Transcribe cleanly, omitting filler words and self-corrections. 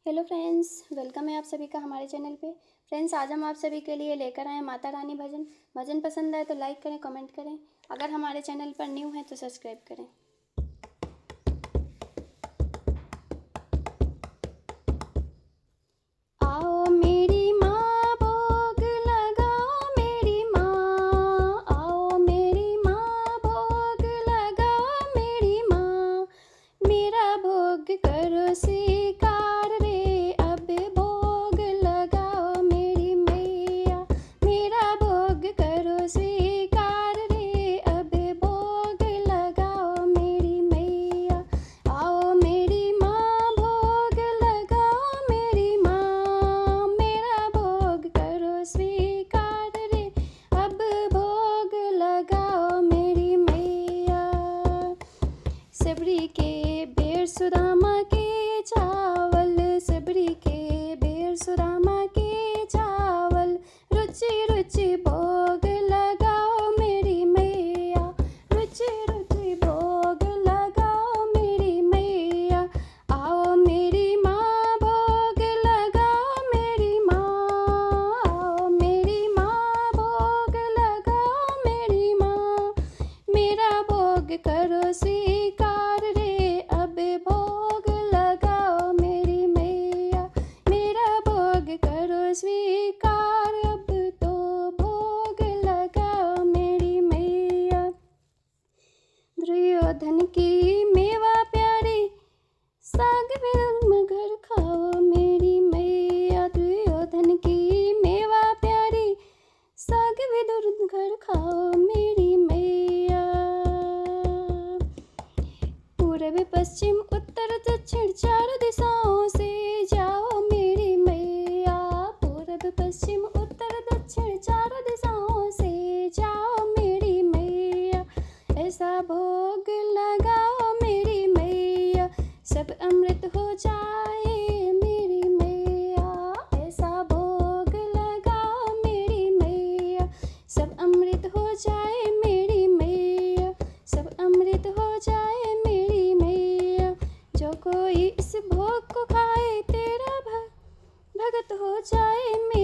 Hello friends, welcome है आप सभी का हमारे चैनल पे। फ्रेंड्स, आज हम आप सभी के लिए लेकर आए माता रानी भजन पसंद आए तो लाइक करें, कमेंट करें। अगर हमारे चैनल पर न्यू हैं तो सब्सक्राइब करें। आओ मेरी माँ भोग लगाओ, मेरी माँ आओ, मेरी माँ भोग लगाओ, मेरी माँ मेरा भोग करो स्वीकार रे, अब भोग लगाओ मेरी मैया। मेरा भोग करो स्वीकार रे, अब भोग लगाओ मेरी मैया। आओ मेरी माँ भोग लगाओ, मेरी माँ मेरा भोग करो स्वीकार रे, अब भोग लगाओ मेरी मैया। सबरी के बेर सुदामा के चावल, सबरी के बेर सुदामा के चावल, रुचि रुचि भोग लगाओ मेरी मैया। रुचि रुचि भोग लगाओ मेरी मैया। आओ मेरी माँ भोग लगाओ, मेरी माँ आओ, मेरी माँ भोग लगाओ, मेरी माँ मेरा भोग करो स्वीकार रे, अब भोग लगाओ मेरी मैया। मेरा भोग करो स्वीकार, अब तो भोग लगाओ मेरी मैया। दुर्योधन की मेवा प्यारी, साग मगर खाओ मेरी मैया। दुर्योधन की मेवा प्यारी, साग विदुर घर खाओ मेरी मैया। पूर्व पश्चिम उत्तर दक्षिण चारों दिशाओं से जाओ मेरी मैया। पूर्व पश्चिम उत्तर दक्षिण चारों दिशाओं से जाओ मेरी मैया। ऐसा भोग लगाओ मेरी मैया, सब अमृत हो जाए मेरी मैया। ऐसा भोग लगाओ मेरी मैया, सब अमृत हो जाए मेरी मैया। सब अमृत हो जाए मेरी मैया। जो कोई इस भोग को खाए तेरा भगत हो जाए मेरी